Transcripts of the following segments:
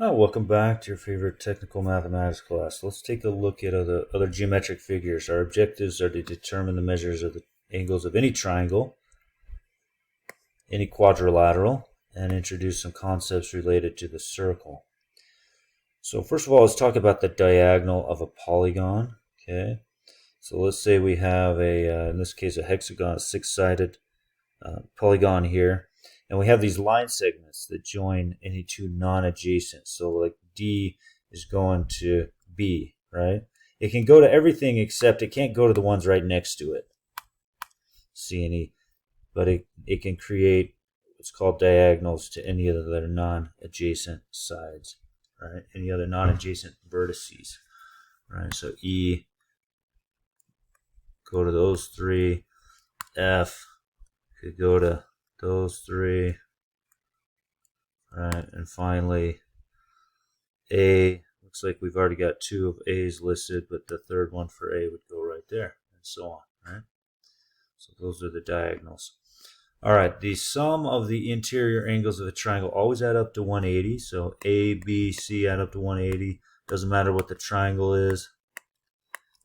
Oh, welcome back to your favorite technical mathematics class. Let's take a look at other geometric figures. Our objectives are to determine the measures of the angles of any triangle, any quadrilateral, and introduce some concepts related to the circle. So first of all, let's talk about the diagonal of a polygon. Okay, so let's say we have in this case, a hexagon, a six-sided polygon here. And we have these line segments that join any two non-adjacent. So like D is going to B, right? It can go to everything except it can't go to the ones right next to it. C and E. But it can create what's called diagonals to any other non-adjacent sides, right? Any other non-adjacent vertices, right? So E, go to those three. F could go to those three, right? And finally, A, looks like we've already got two of A's listed, but the third one for A would go right there, and so on, right? So those are the diagonals. All right, the sum of the interior angles of a triangle always add up to 180. So A, B, C add up to 180. Doesn't matter what the triangle is.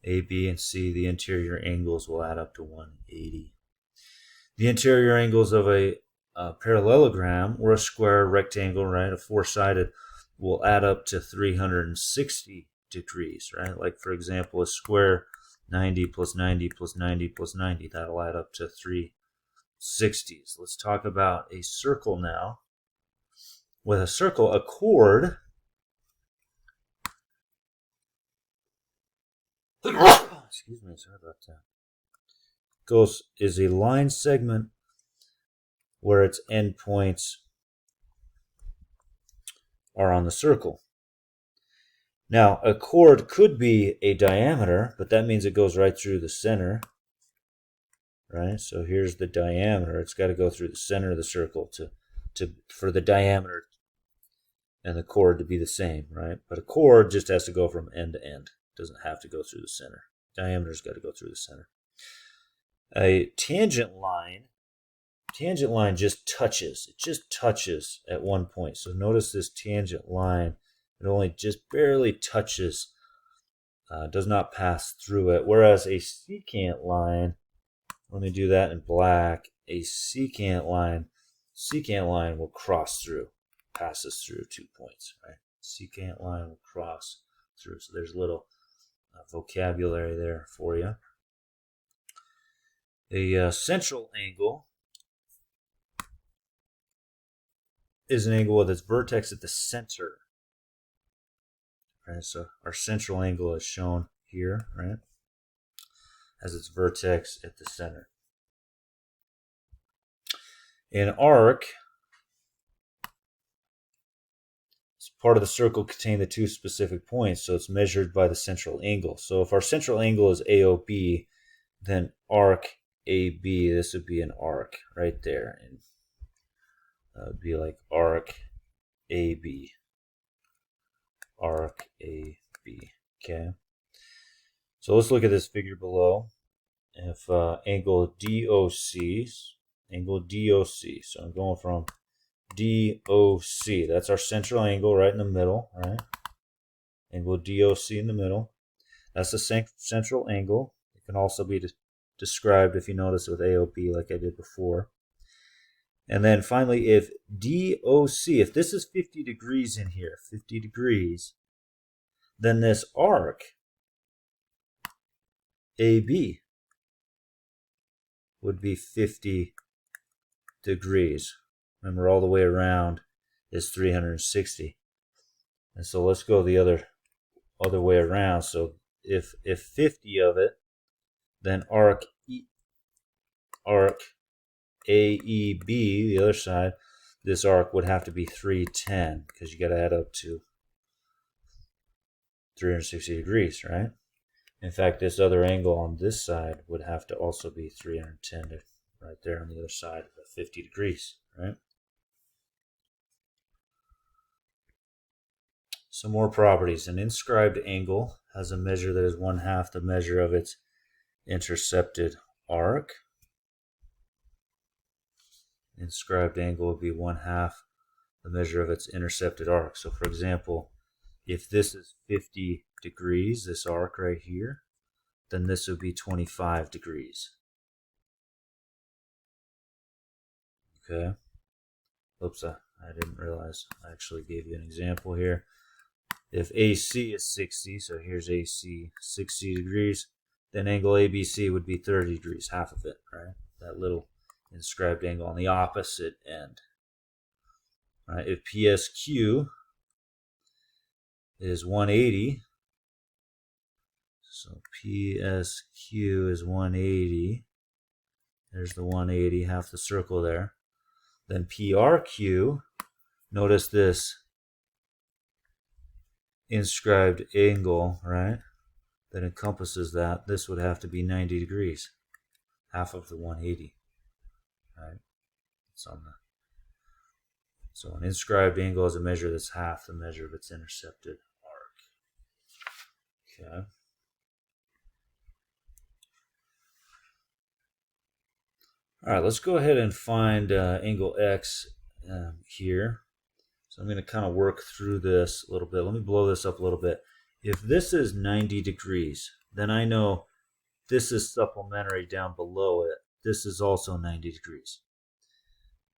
A, B, and C, the interior angles will add up to 180. The interior angles of a parallelogram or a square rectangle, right, a four-sided, will add up to 360 degrees, right? Like, for example, a square, 90 plus 90 plus 90 plus 90, that'll add up to 360s. Let's talk about a circle now. With a circle, a chord excuse me, sorry about that. Is a line segment where its endpoints are on the circle. Now, a chord could be a diameter, but that means it goes right through the center, right? So here's the diameter. It's got to go through the center of the circle for the diameter and the chord to be the same, right? But a chord just has to go from end to end. It doesn't have to go through the center. Diameter's got to go through the center. A tangent line just touches. It just touches at one point. So notice this tangent line. It only just barely touches, does not pass through it. Whereas a secant line, let me do that in black. A secant line will cross through, passes through 2 points, right? Secant line will cross through. So there's a little vocabulary there for you. A central angle is an angle with its vertex at the center. Right, so our central angle is shown here, right, as its vertex at the center. An arc is part of the circle containing the two specific points, so it's measured by the central angle. So if our central angle is AOB, then arc AB, this would be an arc right there, and that would be like arc AB. Arc AB. Okay. So let's look at this figure below. If angle DOC, so I'm going from DOC, that's our central angle right in the middle, right? Angle DOC in the middle. That's the central angle. It can also be described, if you notice, with AOB like I did before. And then finally, if DOC, if this is 50 degrees in here, 50 degrees, then this arc, AB, would be 50 degrees. Remember, all the way around is 360. And so let's go the other way around. So if 50 of it, then arc AEB, the other side, this arc would have to be 310 because you got to add up to 360 degrees, right? In fact, this other angle on this side would have to also be 310 right there on the other side of 50 degrees, right? Some more properties. An inscribed angle has a measure that is 1/2 the measure of its intercepted arc. Inscribed angle would be 1/2 the measure of its intercepted arc. So for example, if this is 50 degrees, this arc right here, then this would be 25 degrees. Okay. Oops, I didn't realize I actually gave you an example here. If AC is 60, so here's AC 60 degrees, then angle ABC would be 30 degrees, half of it, right? That little inscribed angle on the opposite end. Right? If PSQ is 180, so PSQ is 180, there's the 180, half the circle there. Then PRQ, notice this inscribed angle, right, that encompasses that. This would have to be 90 degrees, half of the 180, right? It's on the, so an inscribed angle is a measure that's half the measure of its intercepted arc. Okay. All right, let's go ahead and find angle X here. So I'm going to kind of work through this a little bit. Let me blow this up a little bit. If this is 90 degrees, then I know this is supplementary down below it. This is also 90 degrees.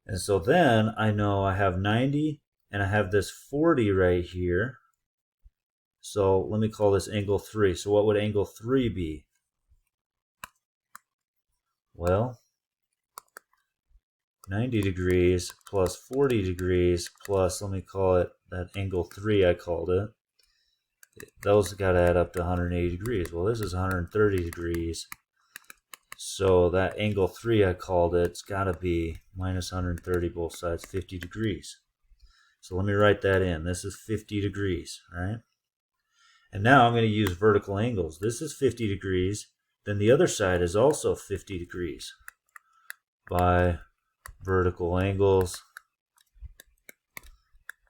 And so then I know I have 90 and I have this 40 right here. So let me call this angle 3. So what would angle 3 be? Well, 90 degrees plus 40 degrees plus, let me call it that angle 3 I called it. Those got to add up to 180 degrees. Well, this is 130 degrees. So that angle 3 I called it, it's got to be minus 130 both sides, 50 degrees. So let me write that in. This is 50 degrees, right? And now I'm going to use vertical angles. This is 50 degrees. Then the other side is also 50 degrees by vertical angles.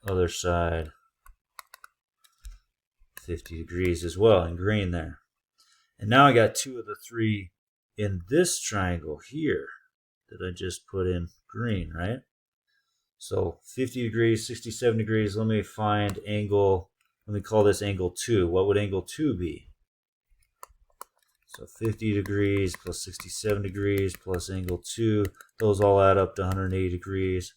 Other side 50 degrees as well in green there. And now I got 2 of the 3 in this triangle here that I just put in green, right? So 50 degrees, 67 degrees. Let me find angle, let me call this angle 2. What would angle 2 be? So 50 degrees plus 67 degrees plus angle 2. Those all add up to 180 degrees.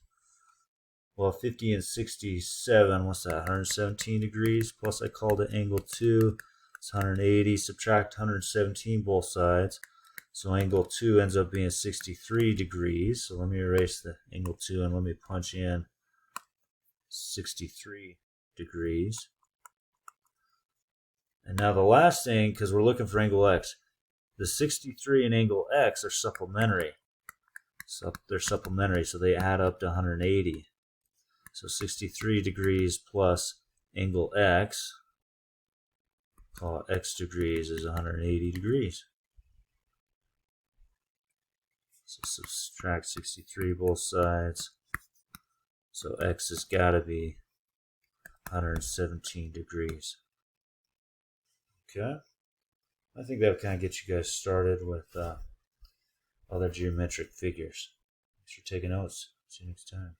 Well, 50 and 67, what's that? 117 degrees. Plus I called it angle 2. It's 180. Subtract 117 both sides. So angle 2 ends up being 63 degrees. So let me erase the angle 2 and let me punch in 63 degrees. And now the last thing, because we're looking for angle X, the 63 and angle X are supplementary. So they're supplementary, so they add up to 180. So 63 degrees plus angle X, call it X degrees, is 180 degrees. So subtract 63 both sides. So X has got to be 117 degrees. Okay. I think that'll kind of get you guys started with other geometric figures. Thanks for taking notes. See you next time.